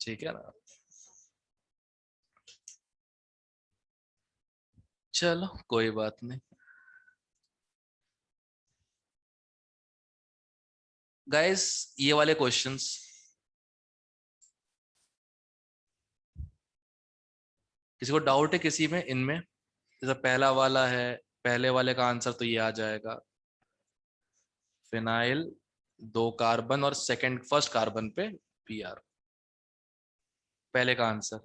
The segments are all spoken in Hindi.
ठीक है ना। चलो कोई बात नहीं। गाइस ये वाले क्वेश्चंस किसी को डाउट है किसी में इनमें? जैसे पहला वाला है, पहले वाले का आंसर तो ये आ जाएगा, फिनाइल, 2 कार्बन और सेकंड फर्स्ट कार्बन पे Br। पहले का आंसर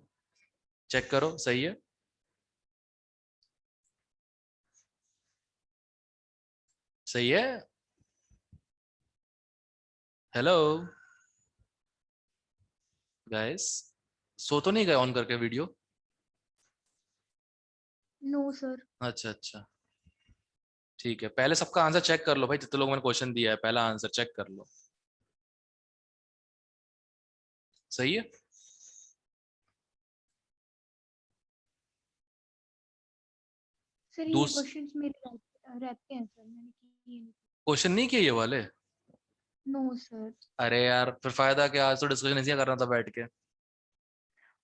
चेक करो, सही है? सही है। हेलो गाइस, सो तो नहीं गए ऑन करके वीडियो? No sir. अच्छा अच्छा, ठीक है। पहले सबका आंसर चेक कर लो भाई, जितने लोग मैंने क्वेश्चन दिया है पहला आंसर चेक कर लो। सही है। सर ये दूस क्वेश्चंस मेरे रहते हैं सर, मैंने किए नहीं। क्वेश्चन नहीं किए ये वाले? No sir. अरे यार फिर फायदा क्या, आज तो डिस्कशन इसी करना था बैठ के।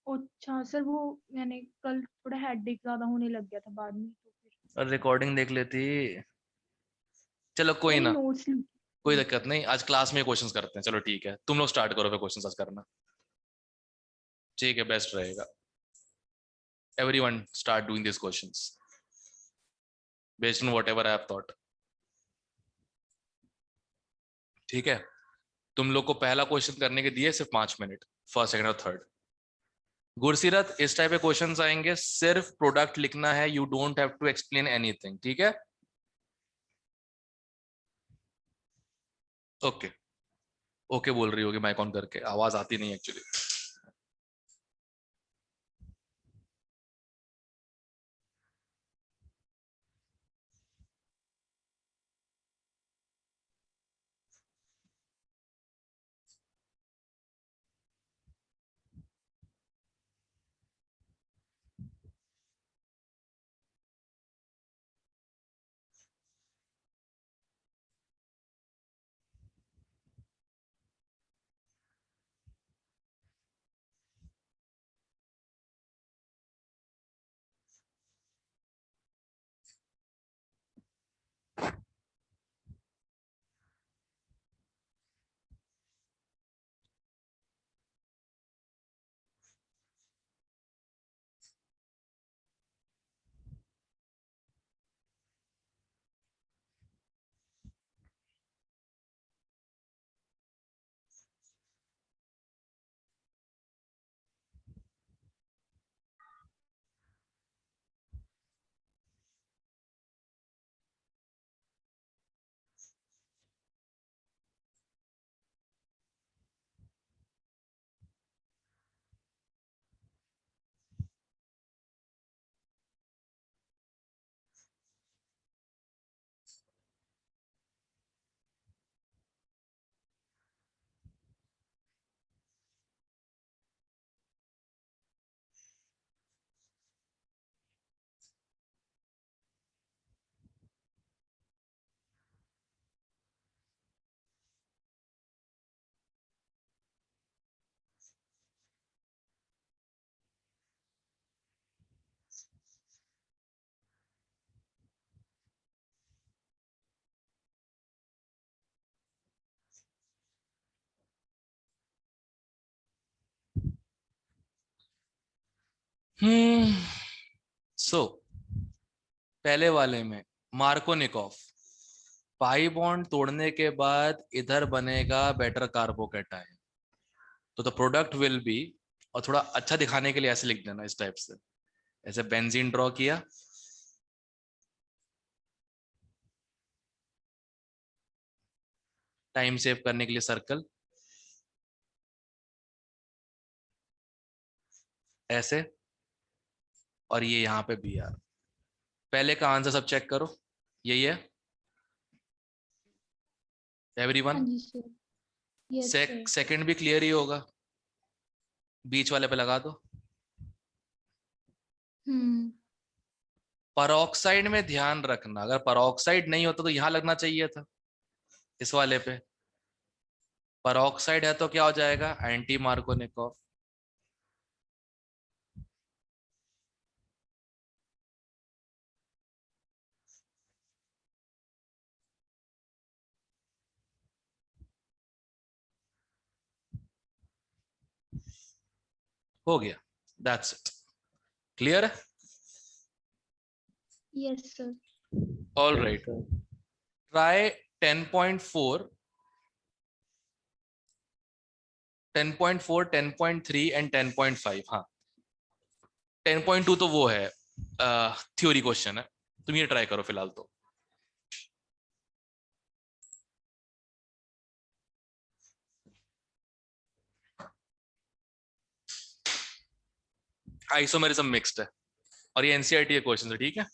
अच्छा सर, वो मैंने कल थोड़ा हेडेक ज्यादा होने लग गया था बाद में, तो फिर और रिकॉर्डिंग देख लेती। चलो कोई मैंने ना, नोट्स कोई लिखे। दिक्कत नहीं, आज क्लास में क्वेश्चंस करते हैं। चलो ठीक है, तुम लोग स्टार्ट करो फिर क्वेश्चंस आज करना। ठीक है, बेस्ट रहेगा। Everyone start doing this questions based on whatever I have thought. ठीक है, तुम लोग को पहला क्वेश्चन करने के दिए सिर्फ 5 मिनट, फर्स्ट सेकंड और थर्ड। गुरसीरत, इस टाइप के क्वेश्चंस आएंगे, सिर्फ प्रोडक्ट लिखना है, you don't have to explain anything, ठीक है? ओके। ओके बोल रही होगी माइक ऑन करके, आवाज आती नहीं एक्चुअली। हम्म सो पहले वाले में मार्कोनिकॉफ, पाई बॉन्ड तोड़ने के बाद इधर बनेगा बेटर कार्बोकेटाइन, तो द प्रोडक्ट विल बी, और थोड़ा अच्छा दिखाने के लिए ऐसे लिख देना इस टाइप से, ऐसे बेंजीन ड्रॉ किया, टाइम सेव करने के लिए सर्कल ऐसे, और ये यहाँ पे Br। पहले का आंसर सब चेक करो, यही है एवरीवन? हाँ जी सर। Yes sir. सेकंड भी क्लियर ही होगा, बीच वाले पे लगा दो। हम्म। परऑक्साइड में ध्यान रखना, अगर परऑक्साइड नहीं होता तो यहां लगना चाहिए था, इस वाले पे। परऑक्साइड है तो क्या हो जाएगा, एंटी मार्कोनिकॉफ। हो गया, दैट्स इट। क्लियर है? Yes sir. All right, try 10.4, 10.4, 10.3 and 10.5। हाँ, 10.2 तो वो है थ्योरी क्वेश्चन है, तुम ये ट्राई करो फिलहाल तो। आइसोमेरिज्म मिक्स्ड है और ये एनसीईआरटी के क्वेश्चन है, ठीक है।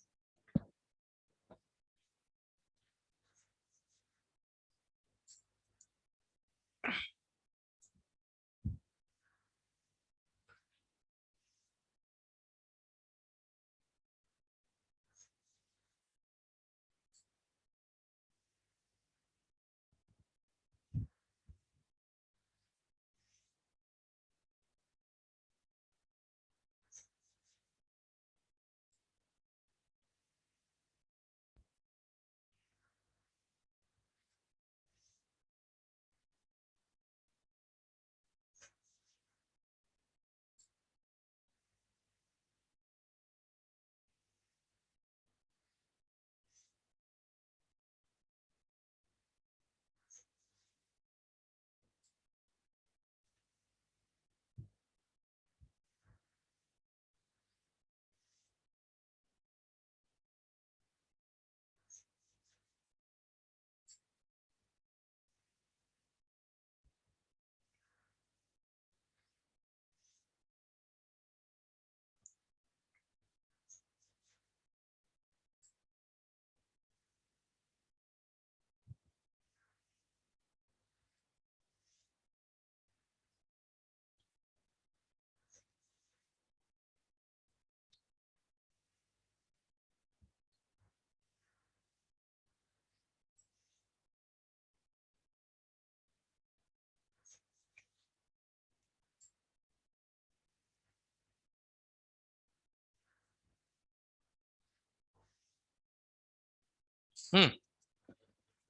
Hmm,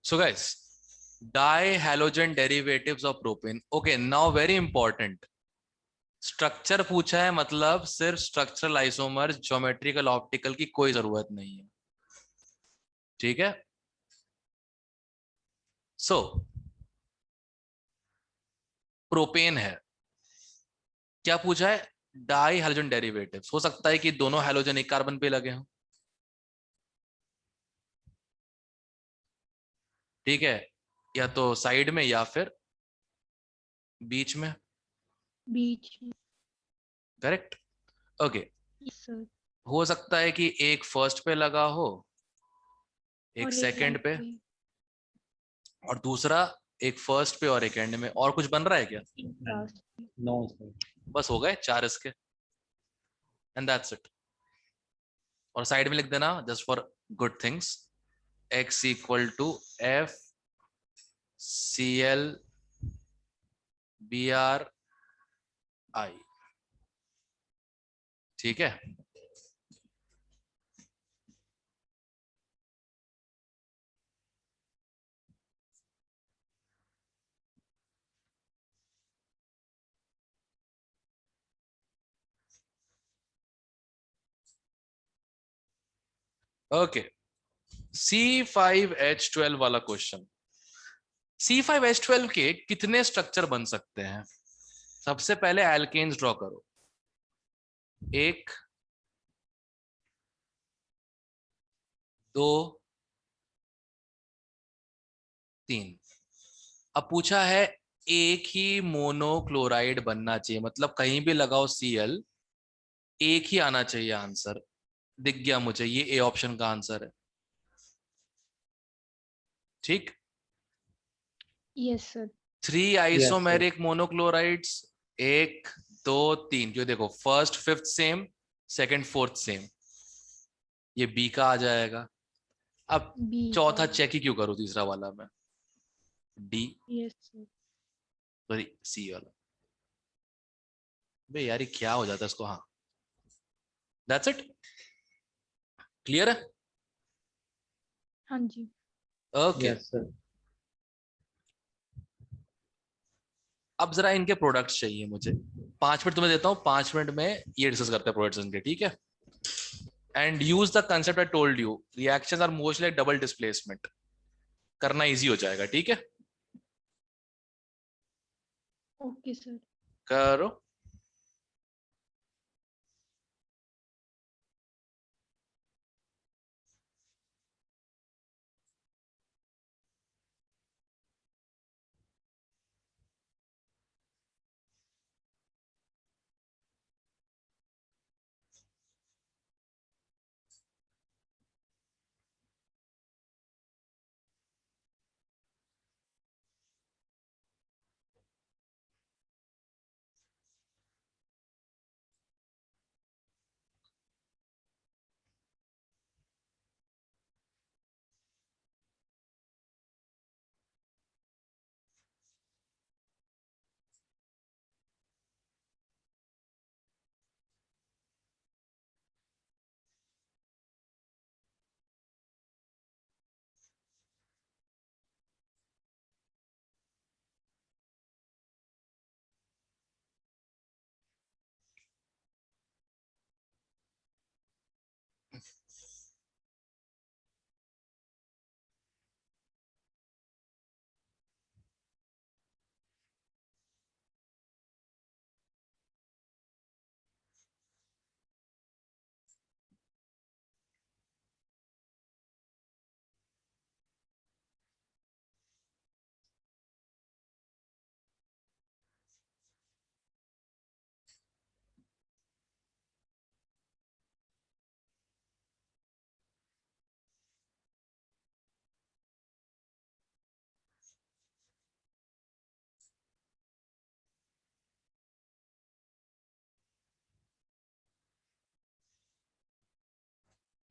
so guys, dihalogen derivatives of propane. Okay, now very important, structure पूछा है, मतलब सिर्फ स्ट्रक्चरल आइसोमर, ज्योमेट्रिकल ऑप्टिकल की कोई जरूरत नहीं है, ठीक है। सो प्रोपेन है, क्या पूछा है? Dihalogen derivatives. हो सकता है कि दोनों हैलोजन एक कार्बन पे लगे हों, ठीक है, या तो साइड में या फिर बीच में, बीच में। करेक्ट। Okay, yes sir. हो सकता है कि एक फर्स्ट पे लगा हो, एक और एक सेकंड एंड पे, पे। और दूसरा एक फर्स्ट पे और एक एंड में। और कुछ बन रहा है क्या? एक लास्ट पे। No sir. बस हो गए 4 इसके, एंड दैट्स इट। और साइड में लिख देना just for good things, x equal to F C L B R I, ठीक है। ओके, C5H12 वाला क्वेश्चन। C5H12 के कितने स्ट्रक्चर बन सकते हैं? सबसे पहले एल्केन्स ड्रॉ करो, 1, 2, 3। अब पूछा है एक ही मोनोक्लोराइड बनना चाहिए, मतलब कहीं भी लगाओ Cl, एक ही आना चाहिए आंसर। दिख गया मुझे, ये ए ऑप्शन का आंसर है, ठीक। Yes sir. 3 yes sir. Isomeric monochlorides, 1, 2, 3, जो देखो first fifth same, second fourth same, ये बी का आ जाएगा। अब बी का। चौथा चेक ही क्यों करूं, तीसरा वाला मैं, D, yes sir. Sorry C वाला। बे यार ये क्या हो जाता है इसको। हाँ, दैट्स इट, क्लियर है? हाँ जी। Okay, yes sir. अब जरा इनके प्रोडक्ट्स चाहिए मुझे। 5 मिनट तुम्हें देता हूँ, 5 मिनट में ये डिस्कस करते हैं प्रोडक्ट्स के, ठीक है? And use the concept I told you, reactions are mostly double displacement, करना इजी हो जाएगा, ठीक है? Okay sir. करो।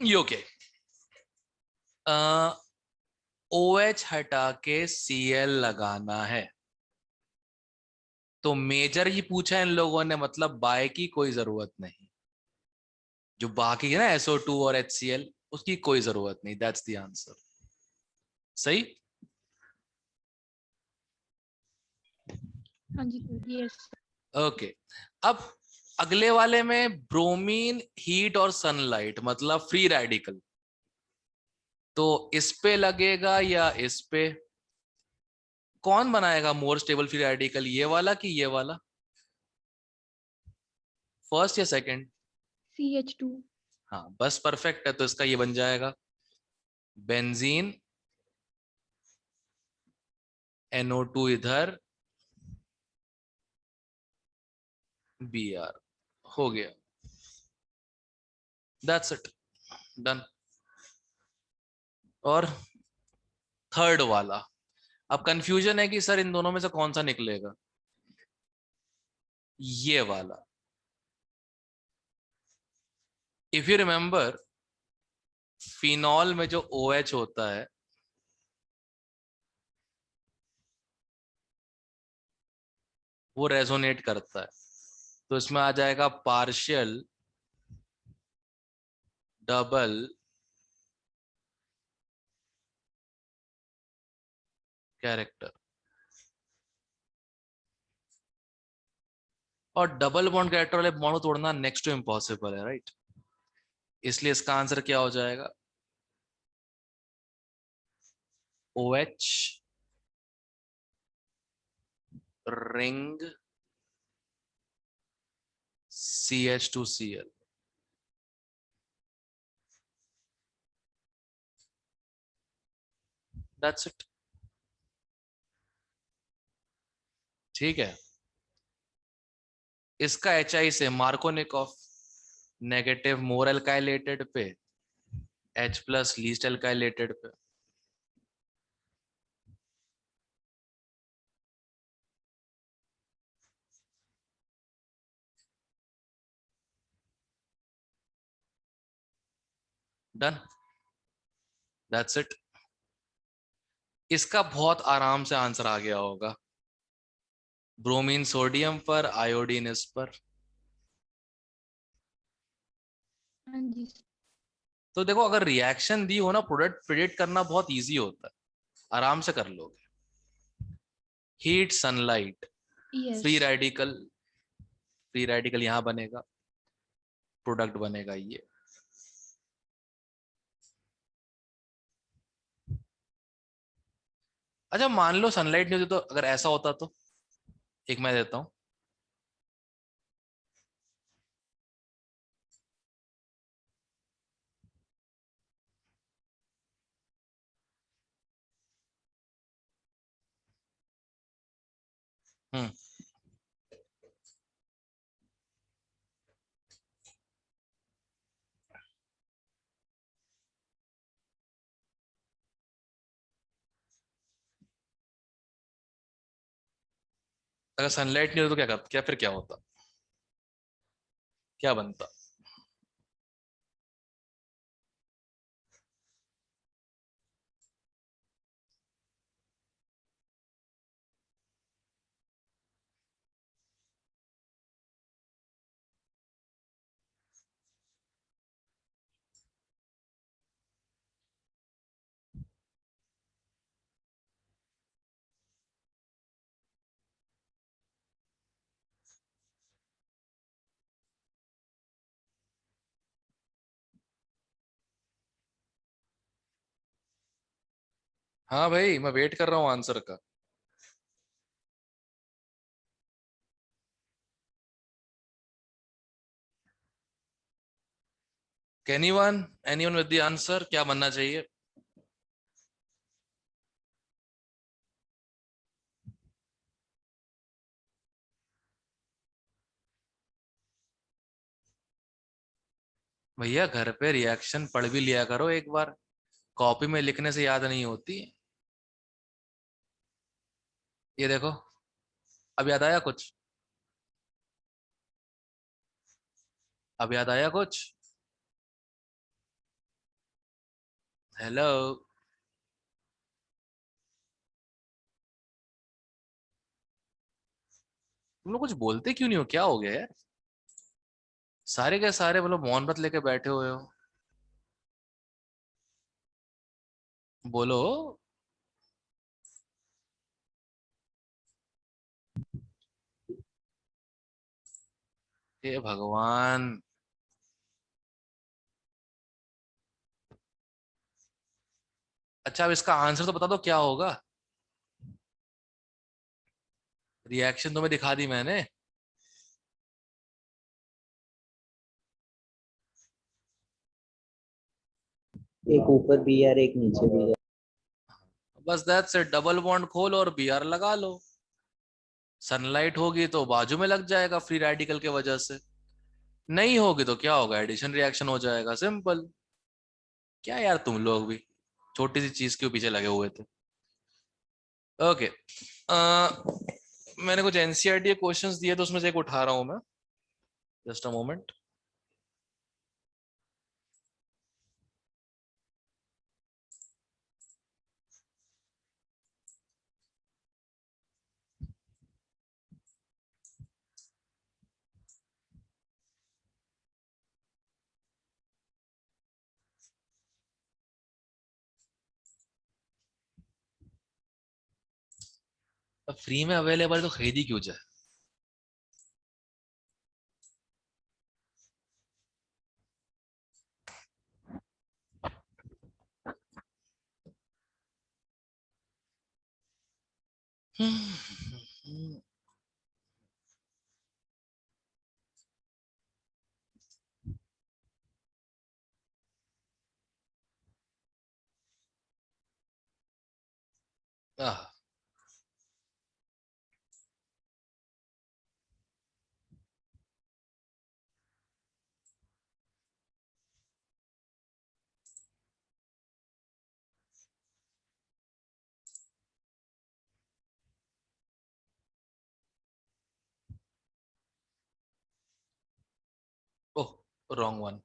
ये ओके। ओ एच हटा के सी एल लगाना है, तो मेजर ही पूछा इन लोगों ने, मतलब बाय की कोई जरूरत नहीं। जो बाकी है ना SO2 और HCl, उसकी कोई जरूरत नहीं। That's the answer. सही। हाँ जी सर, यस। ओके। अब अगले वाले में ब्रोमीन, हीट और सनलाइट, मतलब फ्री रेडिकल, तो इस पे लगेगा या इस पे? कौन बनाएगा मोर स्टेबल फ्री रेडिकल, ये वाला कि ये वाला? फर्स्ट या सेकंड? CH2। हाँ बस परफेक्ट है, तो इसका ये बन जाएगा बेंजीन, NO2 इधर, Br, हो गया। That's it, done. और थर्ड वाला, अब कंफ्यूजन है कि सर इन दोनों में से कौन सा निकलेगा। ये वाला, इफ यू रिमेंबर, फिनॉल में जो OH होता है वो रेजोनेट करता है, तो इसमें आ जाएगा पार्शियल डबल कैरेक्टर। और डबल बॉन्ड कैरेक्टर वाले बॉन्ड को तोड़ना नेक्स्ट टू इम्पॉसिबल है, राइट? इसलिए इसका आंसर क्या हो जाएगा? OH ring CH2Cl। That's it. ठीक है। इसका HI से मार्कोनिकॉफ, नेगेटिव मोर एल्काइलेटेड पे, H प्लस लीस्ट एल्काइलेटेड पे। डन। That's it. इसका बहुत आराम से आंसर आ गया होगा। ब्रोमीन सोडियम पर, आयोडीन इस पर। हाँ जी तो देखो, अगर रिएक्शन दी हो ना, प्रोडक्ट प्रिडिक्ट करना बहुत इजी होता है, आराम से कर लोगे। Heat, sunlight, yes. Free radical, free radical यहाँ बनेगा, प्रोडक्ट बनेगा ये। अच्छा मान लो सनलाइट नहीं होती तो, अगर ऐसा होता तो, एक मैं देता हूँ। हम्म। अगर सनलाइट नहीं होती तो क्या फिर क्या होता, क्या बनता? हाँ भाई मैं वेट कर रहा हूँ आंसर का। Anyone, anyone with the answer, क्या बनना चाहिए? भैया घर पे रिएक्शन पढ़ भी लिया करो एक बार, कॉपी में लिखने से याद नहीं होती। ये देखो, अब याद आया कुछ? अब याद आया कुछ? हेलो। तुम लोग कुछ बोलते क्यों नहीं हो, क्या हो गया यार? सारे के सारे मतलब मौन व्रत लेके बैठे हुए हो। बोलो। हे भगवान। अच्छा अब इसका आंसर तो बता दो क्या होगा। रिएक्शन तुम्हें दिखा दी मैंने। एक ऊपर बी आर एक नीचे बी आर। बस दैट्स इट, डबल बॉन्ड खोलो और बीआर लगा लो। सनलाइट होगी तो बाजू में लग जाएगा फ्री रेडिकल के वजह से, नहीं होगी तो क्या होगा, एडिशन रिएक्शन हो जाएगा, सिंपल। क्या यार तुम लोग भी छोटी सी चीज के पीछे लगे हुए थे। ओके। मैंने कुछ एनसीईआरटी क्वेश्चंस दिए तो उसमें से एक उठा रहा हूं मैं। Just a moment. अब फ्री में अवेलेबल तो खरीदी क्यों जाए। आह, ओह, रॉन्ग वन।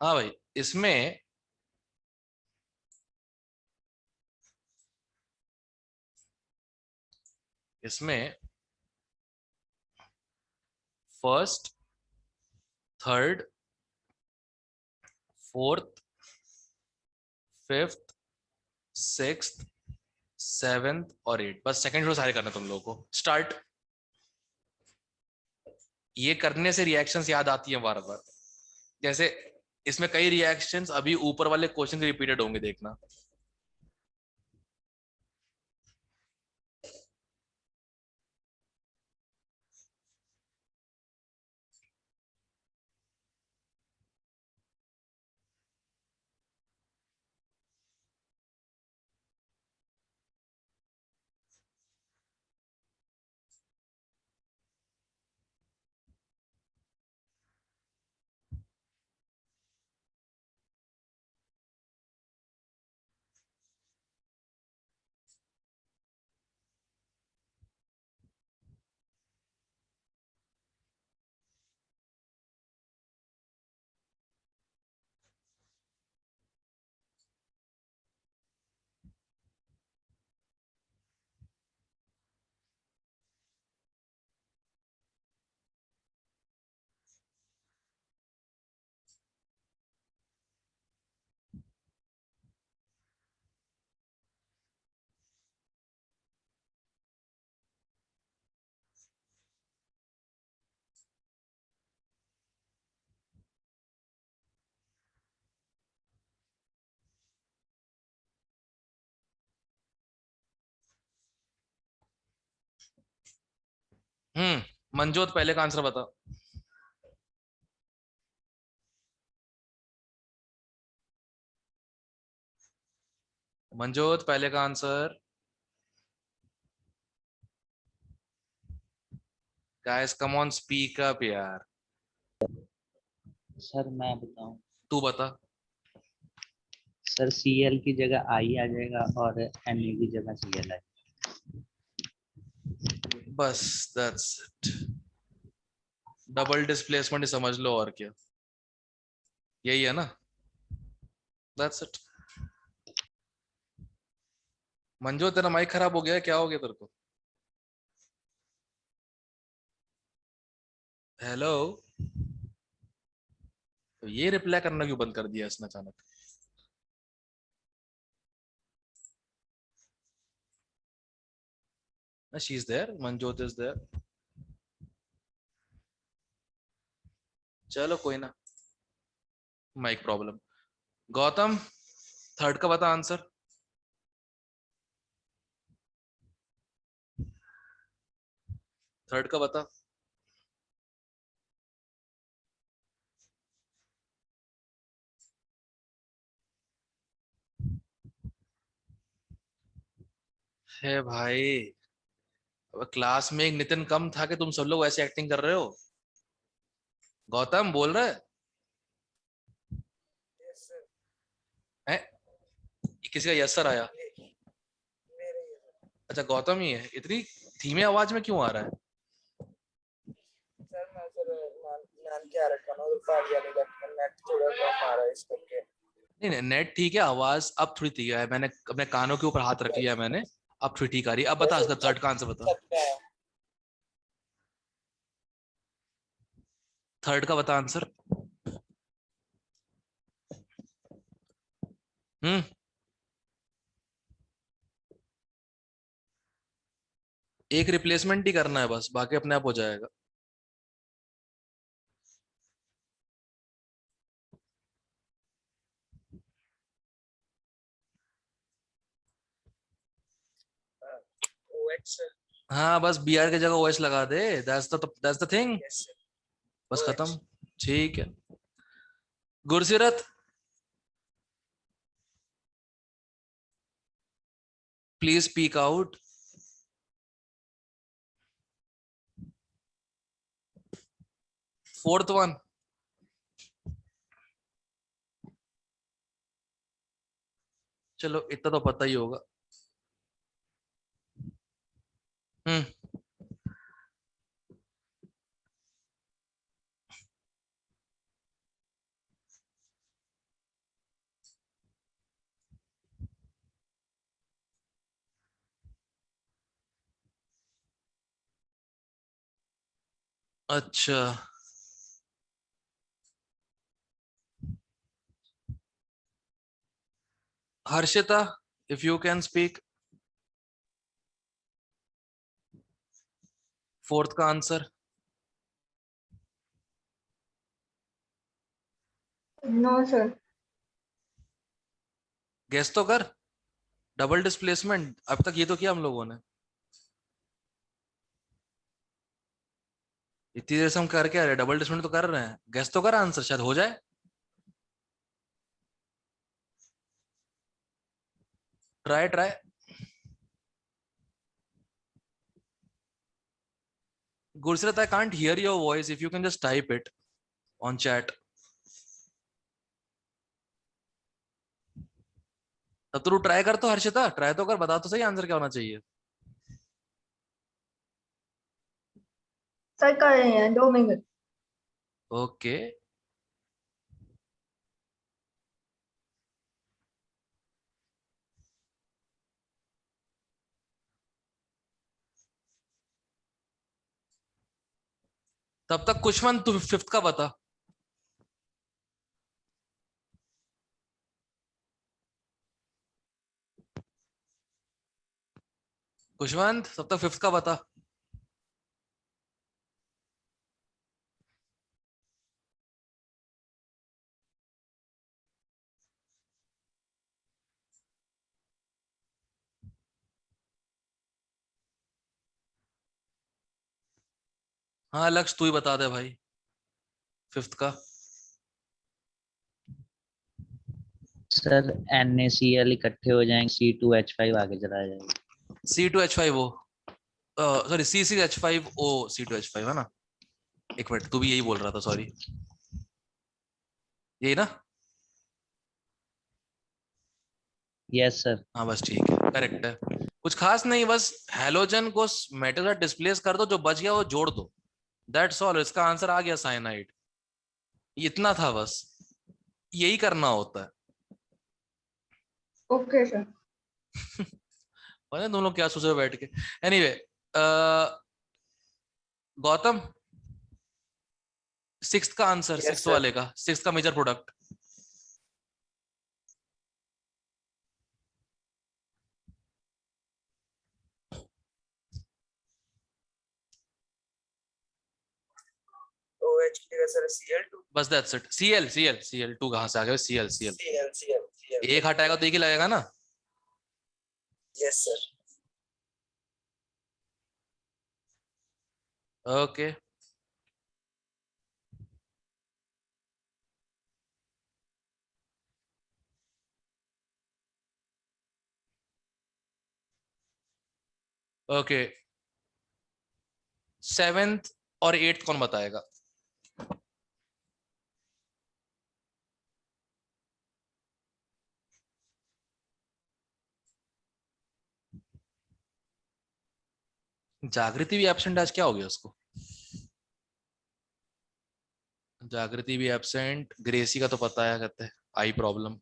हाँ भाई, इसमें इसमें first, third, fourth, fifth, sixth, seventh और एट, बस सेकंड रो सारे करना तुम लोगों को। स्टार्ट। ये करने से रिएक्शंस याद आती है बार बार, जैसे इसमें कई रिएक्शंस अभी ऊपर वाले क्वेश्चन रिपीटेड होंगे, देखना। मंजोत पहले का आंसर बता। मंजोत पहले का answer. Guys come on, speak up यार। सर मैं बताऊं? तू बता। सर Cl की जगह I आ जाएगा और Na की जगह Cl आ बस दैट्स इट, डबल डिस्प्लेसमेंट समझ लो, और क्या, यही है ना, दैट्स इट। मंजो तेरा माइक खराब हो गया है, क्या हो गया तेरे को? हेलो। तो ये रिप्लाई करना क्यों बंद कर दिया इसने अचानक? She is there, Manjot is there. चलो कोई ना, माइक प्रॉब्लम। गौतम, थर्ड का बता आंसर। थर्ड का बता। है भाई, अब क्लास में एक नितिन कम था कि तुम सब लोग ऐसे एक्टिंग कर रहे हो? गौतम बोल रहा है? किसी का यस सर आया? अच्छा गौतम ही है, इतनी धीमे आवाज में क्यों आ रहा है? सर मैं सर नान के आ रखा ना, उधर पार जाने का नेट थोड़ा कम आ रहा है इस करके। नहीं नहीं, नेट ठीक है, आवाज अब थोड़ी ठीक है। मैंने अपने कानों के ऊपर हाथ रख लिया मैंने, अब थोड़ी ठीक आ रही है। अब बता वैसे इसका थर्ड का आंसर बता। छत पे है। थर्ड का बता आंसर। हम्म। एक रिप्लेसमेंट ही करना है बस, बाकी अपने आप हो जाएगा। ओएक्स। हाँ बस बी आर की जगह ओएस लगा दे, that's the thing. Yes sir. बस OX। खत्म। ठीक है। Gursirat, please speak out. Fourth one. चलो इतना तो पता ही होगा। हम्म। अच्छा, Harshita if you can speak. Fourth का आंसर नो सर। गेस तो कर। डबल डिस्प्लेसमेंट अब तक ये तो किया हम लोगों ने, इतनी देर से हम कर क्या रहे, डबल डिस्प्लेसमेंट तो कर रहे हैं। गेस तो कर, आंसर शायद हो जाए। Try try. Gursarat, I can't hear your voice. If you can just type it on chat. तब तो तू ट्राई कर, तो हर्षिता ट्राई तो कर, बता तो सही आंसर क्या होना चाहिए। सर कर रहे हैं, 2 मिनट। ओके तब तक कुशवंत तू फिफ्थ का बता। कुशवंत तब तक फिफ्थ का बता। हाँ लक्ष्य तू ही बता दे भाई, फिफ्थ का। सर NaCl इकट्ठे हो जाएंगे, C2H5 आगे चला जाएगा। C2H5O, सॉरी C6H5O, C2H5 है ना। एक मिनट, तू भी यही बोल रहा था, सॉरी यही ना। Yes sir. हाँ बस ठीक है, करेक्ट है। कुछ खास नहीं, बस हेलोजन को मेटल से डिस्प्लेस कर दो, जो बच गया वो जोड़ दो, दैट्स ऑल। इसका आंसर आ गया, साइनाइड। इतना था बस, यही करना होता है। Okay sir. पता नहीं तुम लोग क्या सोच रहे हो बैठ के। एनीवे गौतम, सिक्स्थ का आंसर, Yes, सिक्स्थ sir. वाले का, सिक्स्थ का मेजर प्रोडक्ट। OH की जगह सर Cl2। बस दैट्स इट। Cl2 कहां से आ गया, Cl। Cl। एक हटाएगा तो एक ही लगेगा ना। Yes sir. Okay okay, seventh और एट्थ कौन बताएगा। जागृति भी एब्सेंट, आज क्या हो गया उसको। जागृति भी एब्सेंट, ग्रेसी का तो पता है, कहते हैं eye problem.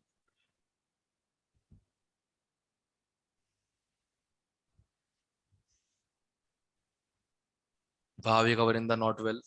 Bhavika Varinda not well.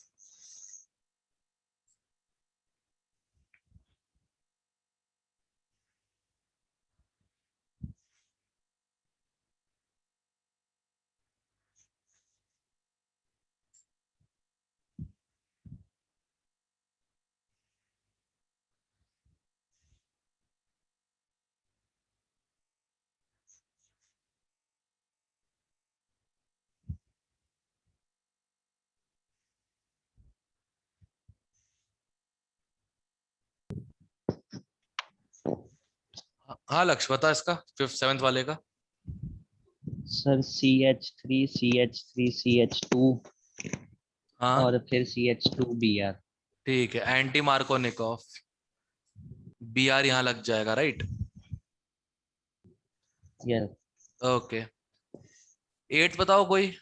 हाँ लक्ष्य बता इसका, फिफ्थ सेवेंथ वाले का। सर CH3 CH3 CH2 हाँ और फिर CH2Br। ठीक है, एंटी मार्कोनिकॉफ, Br यहाँ लग जाएगा, राइट। यस। ओके, एट्थ बताओ कोई।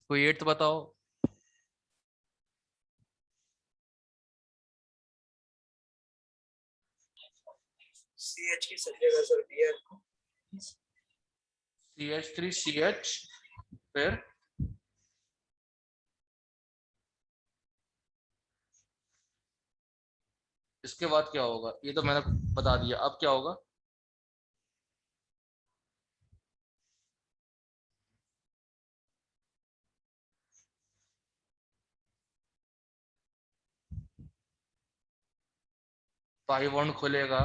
कोई एट्थ बताओ। CH की जगह सर Br। CH3CH, फिर इसके बाद क्या होगा, ये तो मैंने बता दिया, अब क्या होगा? पाई बॉन्ड खुलेगा,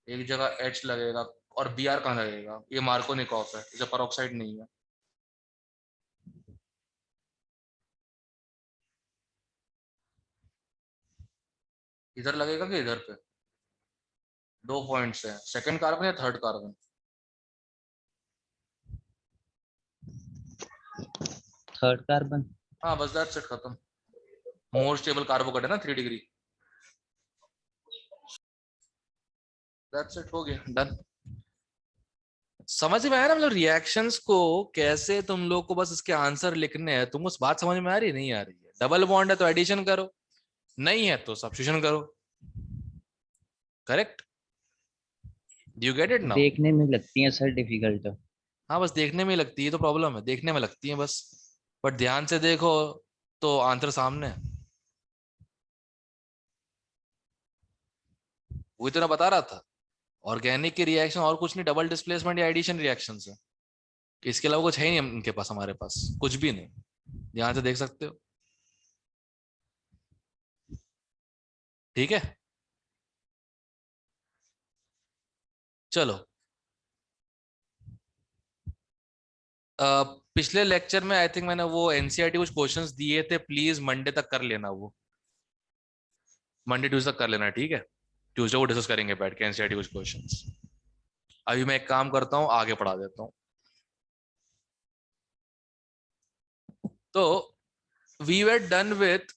एक जगह H लगेगा, और Br कहाँ लगेगा? ये मार्कोनिकॉफ है, इसे पेरोक्साइड नहीं है। इधर लगेगा कि इधर पे? 2 पॉइंट्स है, सेकंड कार्बन या थर्ड कार्बन? Third carbon. हाँ बस, दैट्स इट, खत्म। मोर स्टेबल कार्बोकेट है ना, 3 डिग्री। दैट्स इट, हो गया, डन। समझ में आया ना, मतलब रिएक्शंस को कैसे तुम लोग को बस इसके आंसर लिखने हैं। तुमको बात समझ में आ रही है? नहीं आ रही है? डबल बॉन्ड है तो एडिशन करो, नहीं है तो सब्स्टिट्यूशन करो। Correct? Do you get it now? देखने में लगती है सर डिफिकल्ट। हाँ बस देखने में ही लगती है, तो प्रॉब्लम है, देखने में लगती है बस, बट ध्यान से देखो तो आंसर सामने है। वही तो मैं बता रहा था, ऑर्गेनिक की रिएक्शन और कुछ नहीं, डबल डिस्प्लेसमेंट या एडिशन रिएक्शन है। इसके अलावा कुछ है ही नहीं इनके पास, हमारे पास कुछ भी नहीं। ध्यान से देख सकते हो। ठीक है, चलो। पिछले लेक्चर में आई थिंक मैंने वो एनसीईआरटी कुछ क्वेश्चंस दिए थे, प्लीज मंडे तक कर लेना, वो मंडे ट्यूसडे तक कर लेना, ठीक है? ट्यूसडे को डिस्कस करेंगे बैठ के एनसीईआरटी कुछ क्वेश्चंस। अभी मैं एक काम करता हूँ, आगे पढ़ा देता हूँ। तो we were done with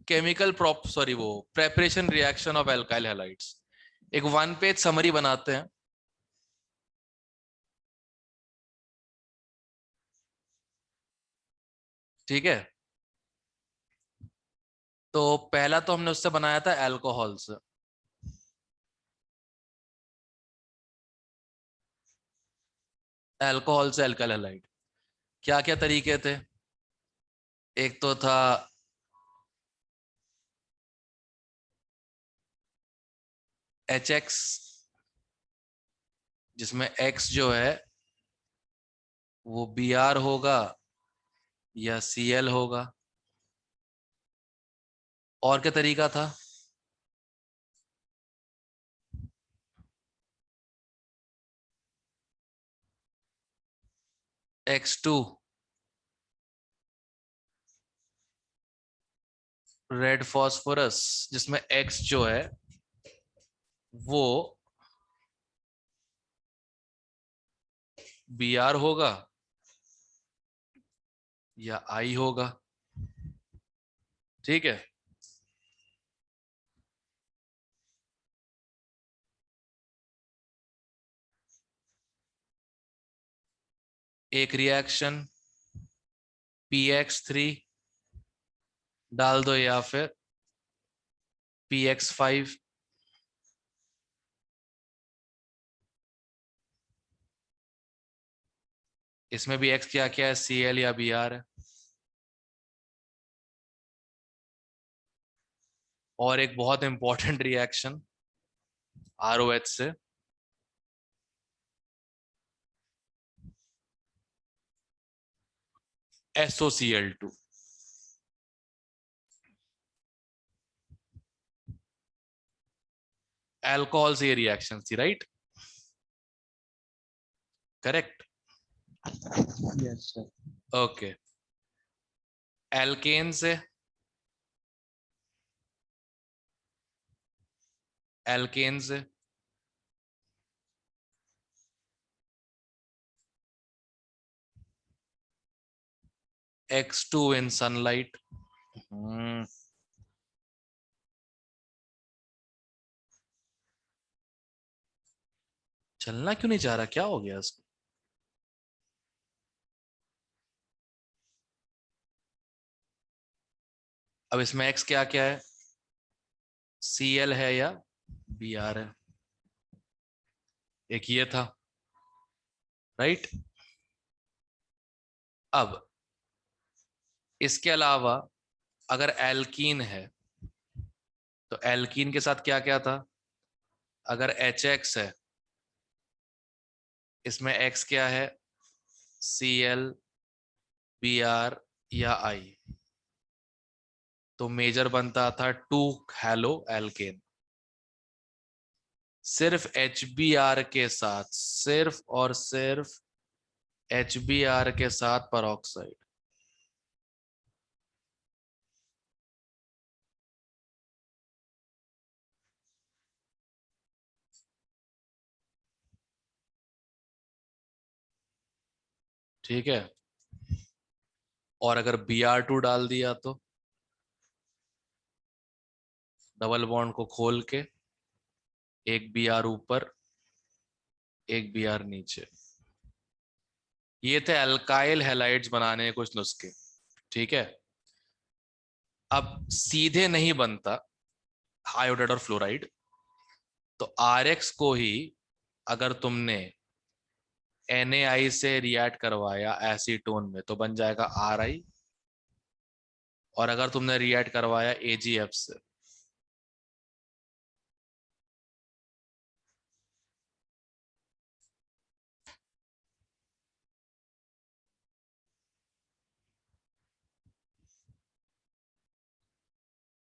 chemical prop sorry वो preparation reaction of alkyl halides. एक 1 पेज समरी बनाते हैं। ठीक है, तो पहला तो हमने उससे बनाया था अल्कोहल से। अल्कोहल से एल्काइल हैलाइड, क्या क्या तरीके थे? एक तो था HX, जिसमें X जो है वो Br होगा या Cl होगा। और क्या तरीका था? X2 रेड फॉस्फोरस, जिसमें X जो है वो Br होगा या I होगा। ठीक है, एक रिएक्शन PX3 डाल दो या फिर PX5। इसमें भी X क्या क्या है, Cl या Br है। और एक बहुत इंपॉर्टेंट रिएक्शन ROH से, SOCl2। अल्कोहल से ये रिएक्शन थी, right? Correct? Yes sir. Okay. Alkene से, एल्केन से X2 इन सनलाइट। चलना क्यों नहीं चाह रहा, क्या हो गया इसको? अब इसमें X क्या क्या है, Cl है या Br है? एक ये था, राइट? अब इसके अलावा अगर एल्कीन है तो एल्कीन के साथ क्या क्या था? अगर HX है, इसमें X क्या है? Cl, Br या I। तो मेजर बनता था 2 हेलो एल्केन। सिर्फ HBr के साथ, सिर्फ और सिर्फ HBr के साथ परऑक्साइड। ठीक है। और अगर Br2 डाल दिया तो डबल बॉन्ड को खोल के एक Br ऊपर, एक Br नीचे। ये थे अल्काइल हैलाइड्स बनाने के कुछ नुस्खे। ठीक है। अब सीधे नहीं बनता आयोडाइड और फ्लोराइड, तो RX को ही अगर तुमने NaI से रिएक्ट करवाया एसीटोन में तो बन जाएगा RI, और अगर तुमने रिएक्ट करवाया AgF से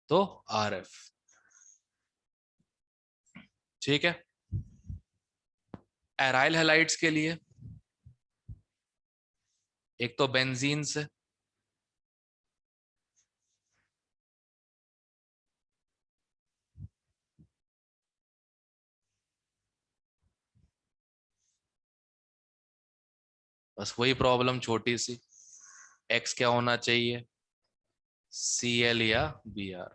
तो RF। ठीक है। एराइल हैलाइड्स के लिए एक तो बेंजीन से, बस वही प्रॉब्लम छोटी सी, X क्या होना चाहिए? Cl या Br।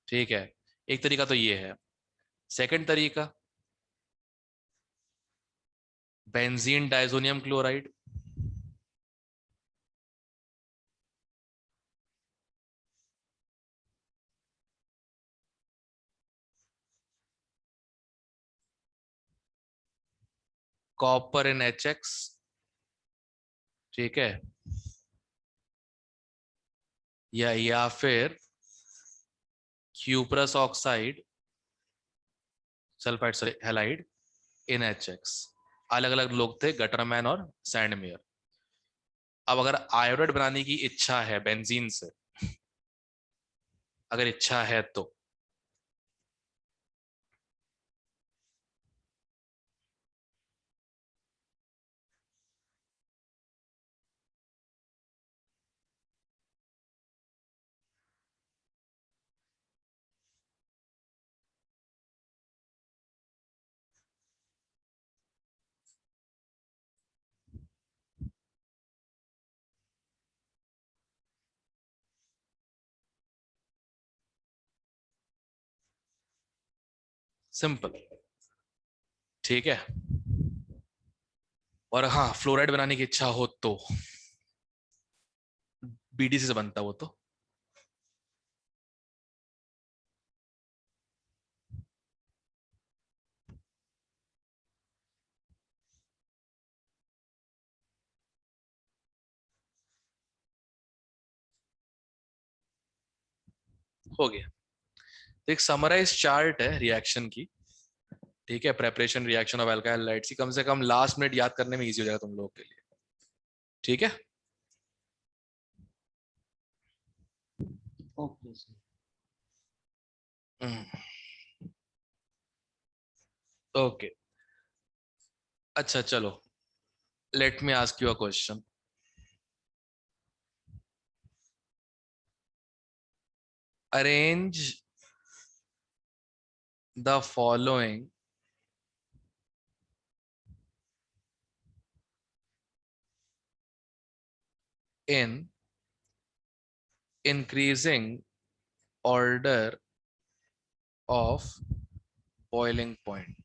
ठीक है। एक तरीका तो ये है। सेकंड तरीका, benzene diazonium chloride. Copper in HX। ठीक है। या फिर cuprous oxide, sulphide sorry halide in HX। अलग अलग लोग थे, गटरमैन और सैंडमेयर। अब अगर आयोडाइड बनाने की इच्छा है बेंजीन से, अगर इच्छा है तो सिंपल। ठीक है। और हाँ, फ्लोराइड बनाने की इच्छा हो तो BDC से बनता वो तो। हो गया। तो एक समराइज चार्ट है रिएक्शन की। ठीक है। Preparation reaction of alkyl halides की कम से कम लास्ट मिनट याद करने में इजी हो जाएगा तुम लोगों के लिए। ठीक है। Okay sir. ओके। अच्छा चलो, let me ask you a question. Arrange the following in increasing order of boiling point.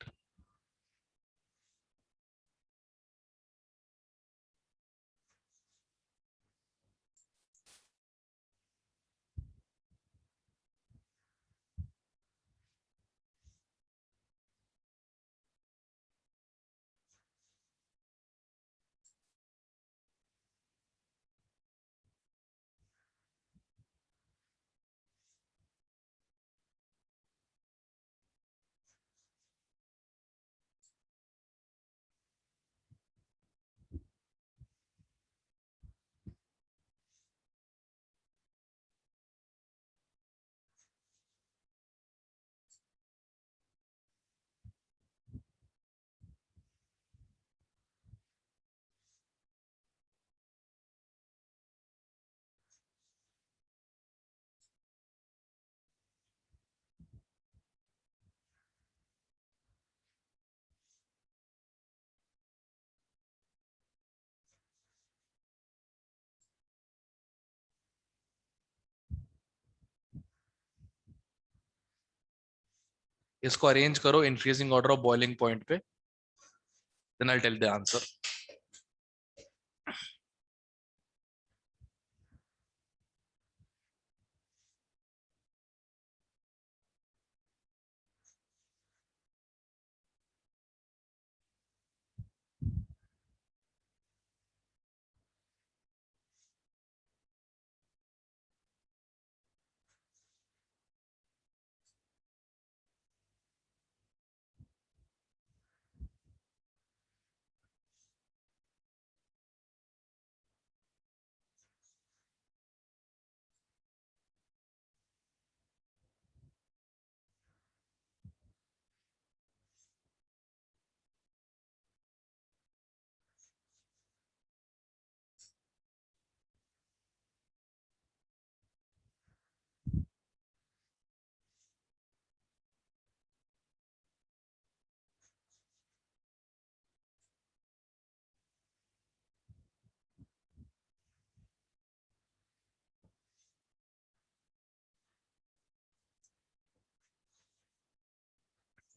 इसको अरेंज करो increasing order of boiling point पे, then I tell the answer.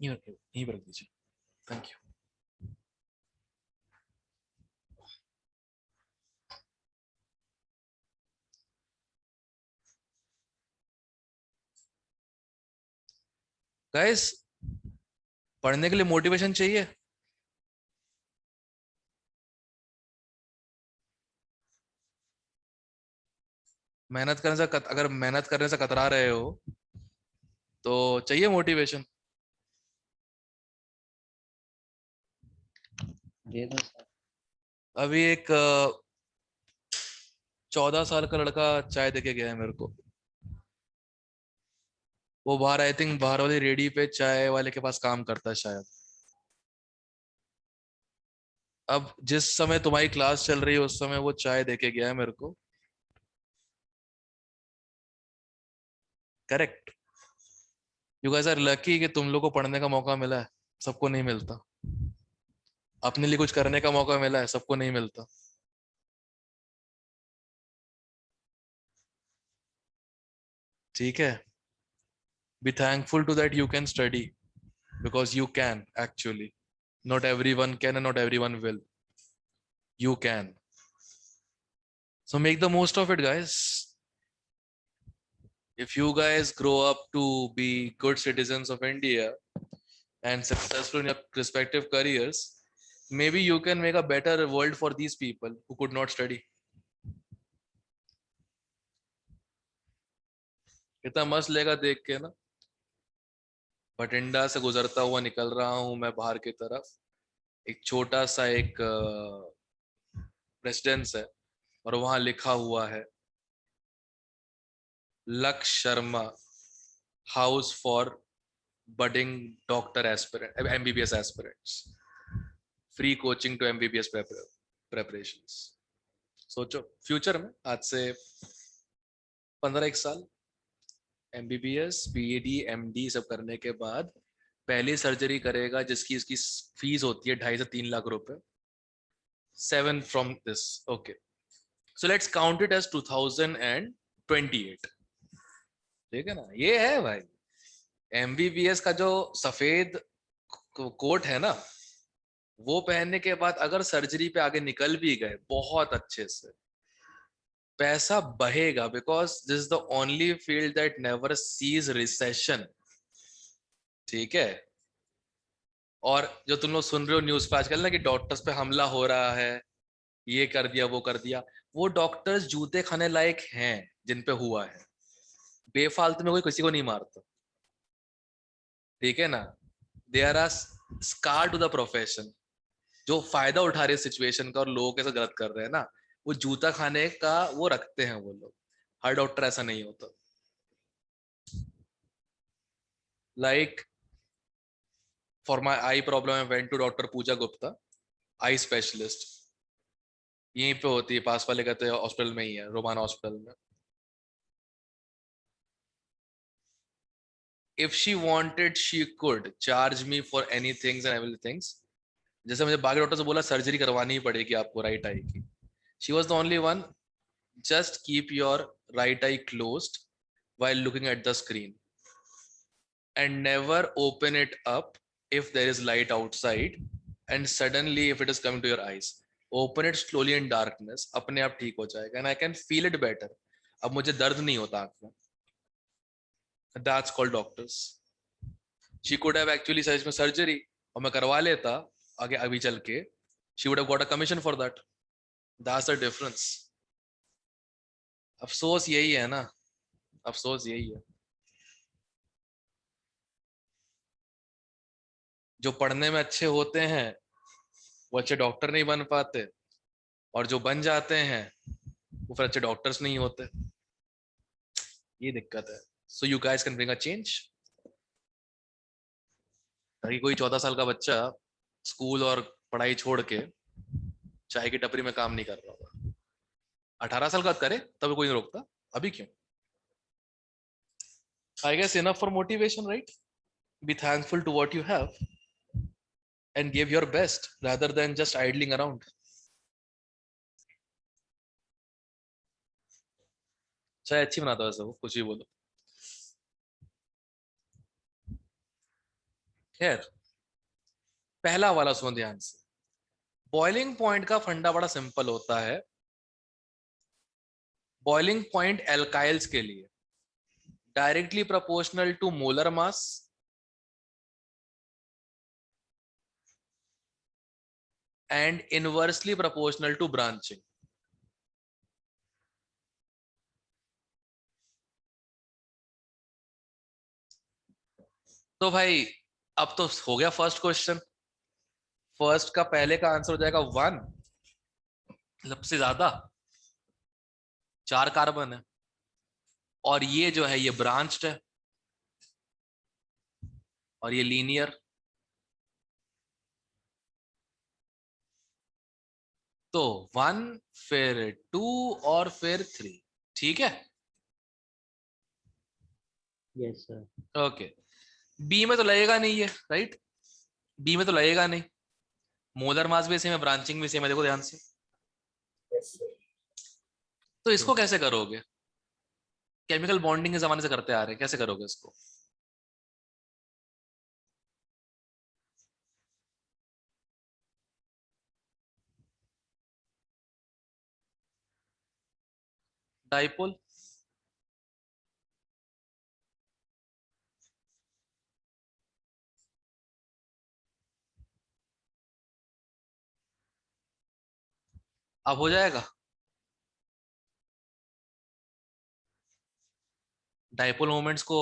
यहीं पर रख दीजिए. Thank you. गाइस, पढ़ने के लिए मोटिवेशन चाहिए. मेहनत करने से अगर मेहनत करने से कतरा रहे हो तो चाहिए मोटिवेशन. दे दो सर. अभी एक 14 साल का लड़का चाय देके गया है मेरे को. वो बाहर, आई थिंक बाहर वाली रेडी पे चाय वाले के पास काम करता है शायद. अब जिस समय तुम्हारी क्लास चल रही है उस समय वो चाय देके गया है मेरे को. Correct. You guys are lucky कि तुम लोग को पढ़ने का मौका मिला है, सबको नहीं मिलता. अपने लिए कुछ करने का मौका मिला है, सबको नहीं मिलता. ठीक है. Be thankful to that you can study, because you can actually. Not everyone can and not everyone will. You can. So make the most of it, guys. If you guys grow up to be good citizens of India and successful in your respective careers, maybe you can make a better world for these people who could not study. कितना मस्त लेगा देख के ना. बठिंडा से गुजरता हुआ निकल रहा हूं मैं बाहर की तरफ. एक छोटा सा एक रेसिडेंस है और वहां लिखा हुआ है लक्ष्य Sharma house for budding doctor aspirant, MBBS aspirants, free coaching to MBBS preparations. सोचो फ्यूचर में आज से 15 साल MBBS PhD MD सब करने के बाद पहली सर्जरी करेगा जिसकी इसकी फीस होती है 2.5 से 3 लाख रुपए. 7 from this. Okay, so let's count it as 2028. ठीक है ना. ये है भाई MBBS का जो सफेद कोट है ना, वो पहनने के बाद अगर सर्जरी पे आगे निकल भी गए बहुत अच्छे से, पैसा बहेगा. Because this is the only field that never sees recession. ठीक है. और जो तुम लोग सुन रहे हो न्यूज पे आजकल ना कि डॉक्टर्स पे हमला हो रहा है, ये कर दिया वो कर दिया, वो डॉक्टर्स जूते खाने लायक हैं जिन पे हुआ है. बेफालतू में कोई किसी को नहीं मारता. ठीक है ना. They are a scar to the profession. जो फायदा उठा रहे सिचुएशन का और लोगों के साथ गलत कर रहे हैं ना, वो जूता खाने का वो रखते हैं वो लोग. हर डॉक्टर ऐसा नहीं होता. Like for my eye problem I went to doctor Pooja Gupta, eye specialist. यहीं पे होती है, पास वाले कहते हैं हॉस्पिटल में ही है, रोमाना हॉस्पिटल में. If she wanted, she could charge me for anything and everything. जैसे मुझे बाकी डॉक्टर से बोला सर्जरी करवानी ही पड़ेगी आपको राइट आई की. She was the only one. Just keep your right eye closed while looking at the screen. and never open it up if there is light outside and suddenly if it is coming to your eyes. Open it slowly in darkness, अपने आप ठीक हो जाएगा and I can feel it better. अब मुझे दर्द नहीं होता आंख में. That's called doctors. She could have actually सच में surgery और मैं करवा लेता आगे अभी चल के. She would have got a commission for that. That's the difference. अफसोस यही है ना, अफसोस यही है. जो पढ़ने में अच्छे होते हैं वो अच्छे डॉक्टर नहीं बन पाते और जो बन जाते हैं वो फिर अच्छे डॉक्टर्स नहीं होते. ये दिक्कत है. So you guys can bring a change. ताकि कोई 14 साल का बच्चा स्कूल और पढ़ाई छोड़ के चाय की टपरी में काम नहीं कर रहा होगा. 18 साल का करे तब कोई नहीं रोकता. अभी क्यों? I guess enough for motivation, right? Be thankful to what you have and give your best rather than just idling around. चाय अच्छी बनाता है वैसे वो, कुछ भी बोलो. खैर, पहला वाला सुनो ध्यान से. बॉइलिंग पॉइंट का फंडा बड़ा सिंपल होता है. बॉइलिंग पॉइंट एल्काइल्स के लिए directly proportional to molar mass and inversely proportional to branching. तो भाई अब तो हो गया फर्स्ट क्वेश्चन. फर्स्ट का पहले का आंसर हो जाएगा 1. सबसे ज्यादा 4 कार्बन है और ये जो है ये ब्रांच्ड है और ये लीनियर. तो 1 फिर 2 और फिर 3. ठीक है. Yes sir. ओके. बी में तो लगेगा नहीं ये, राइट? बी में तो लगेगा नहीं. मोलर मास भी सेम है, ब्रांचिंग भी सेम है. देखो ध्यान से. Yes, sir. तो इसको कैसे करोगे? केमिकल बॉन्डिंग के जमाने से करते आ रहे हैं, कैसे करोगे इसको? डाइपोल. अब हो जाएगा. डाइपोल मोमेंट्स को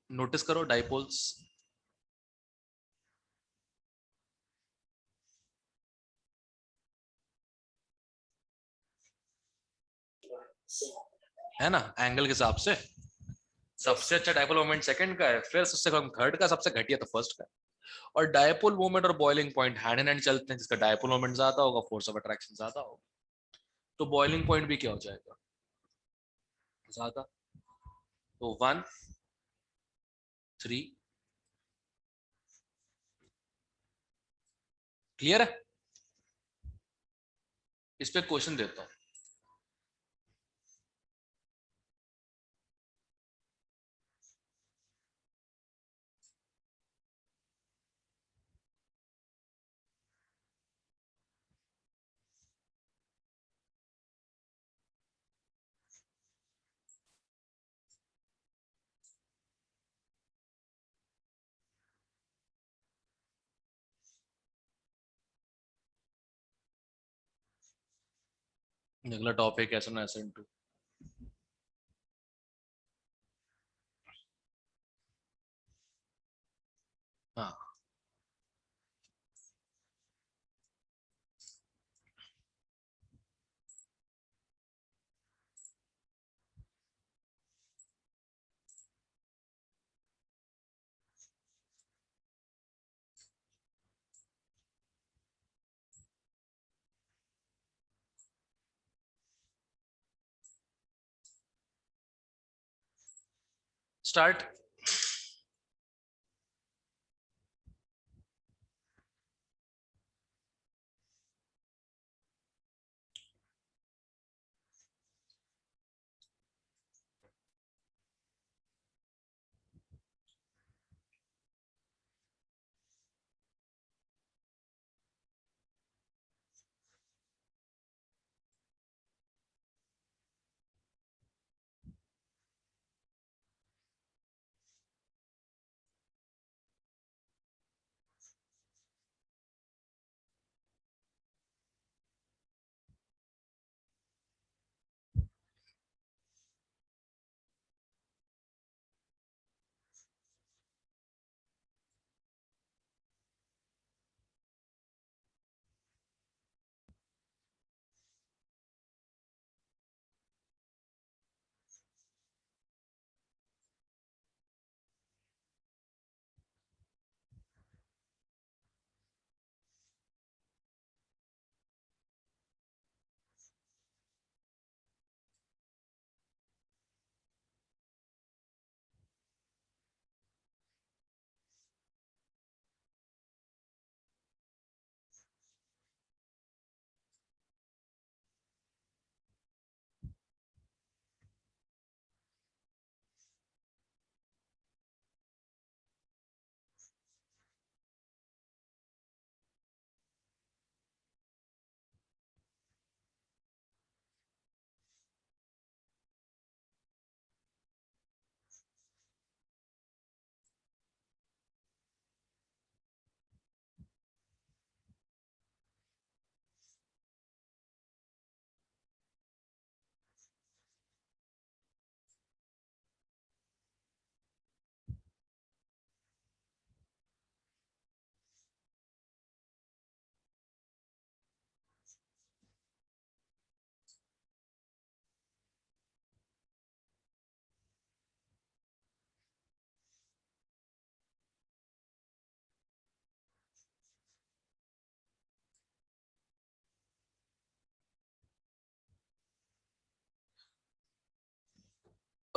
नोटिस करो. डाइपोल्स है ना, एंगल के हिसाब से सबसे अच्छा डाइपोल मोमेंट सेकंड का है, फिर सबसे कम थर्ड का, सबसे घटिया तो फर्स्ट का. और डाइपोल मोमेंट और boiling point hand in hand चलते हैं. जिसका डाइपोल मोमेंट ज्यादा होगा फोर्स ऑफ अट्रैक्शन ज्यादा होगा. तो बॉइलिंग पॉइंट भी क्या हो जाएगा? ज्यादा. तो 1 3. क्लियर है? इस पे क्वेश्चन देता हूं. अगला टॉपिक है SN2. हाँ. स्टार्ट.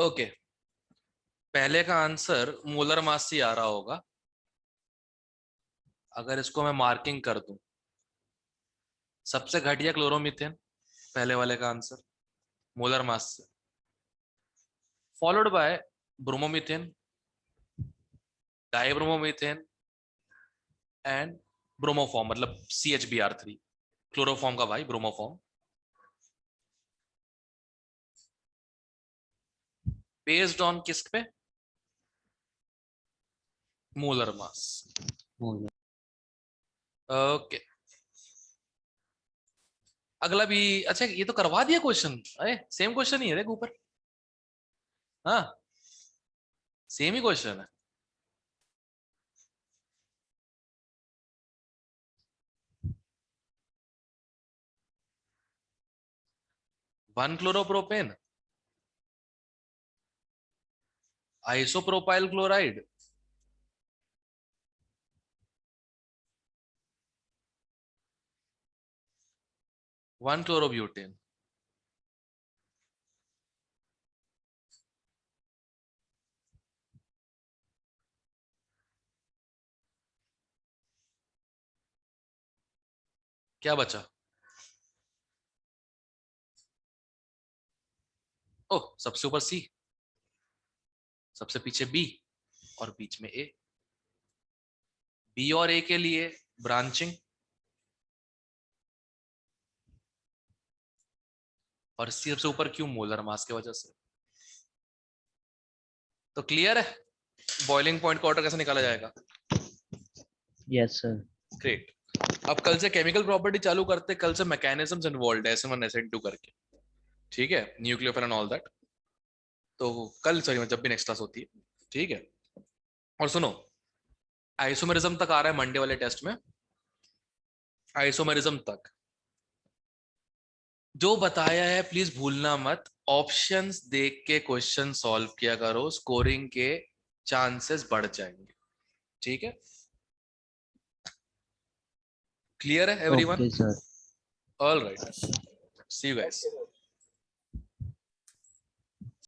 ओके, पहले का आंसर मोलर मास से आ रहा होगा। अगर इसको मैं मार्किंग कर दूं, सबसे घटिया क्लोरोमीथेन, पहले वाले का आंसर मोलर मास से, followed by bromomethane, dibromomethane and bromoform, मतलब CHBr3, क्लोरोफॉर्म का भाई ब्रोमोफॉर्म। बेस्ड ऑन किस पे? Molar mass. मोलर। ओके, अगला भी। अच्छा, ये तो करवा दिया क्वेश्चन। अरे सेम क्वेश्चन ही है, देख ऊपर। हाँ, सेम ही क्वेश्चन है। One chloropropane, isopropyl chloride, one chlorobutane. क्या बचा? ओह, सबसे ऊपर C, सबसे पीछे B और बीच में A। B और A के लिए ब्रांचिंग, और C सबसे ऊपर क्यों? मोलर मास की वजह से। तो क्लियर है बॉइलिंग पॉइंट का ऑर्डर कैसे निकाला जाएगा? Yes sir. ग्रेट। अब कल से केमिकल प्रॉपर्टी चालू करते, कल से मैकेनिज्म्स इन्वॉल्वड है SN1 SN2 करके, ठीक है, न्यूक्लियोफिल एंड ऑल दैट। तो कल, सॉरी, जब भी नेक्स्ट क्लास होती है, ठीक है। और सुनो, आइसोमेरिज्म तक आ रहा है मंडे वाले टेस्ट में। आइसोमेरिज्म तक जो बताया है प्लीज भूलना मत। ऑप्शंस देख के क्वेश्चन सॉल्व किया करो, स्कोरिंग के चांसेस बढ़ जाएंगे, ठीक है? क्लियर है everyone? Okay sir. All right, see you guys.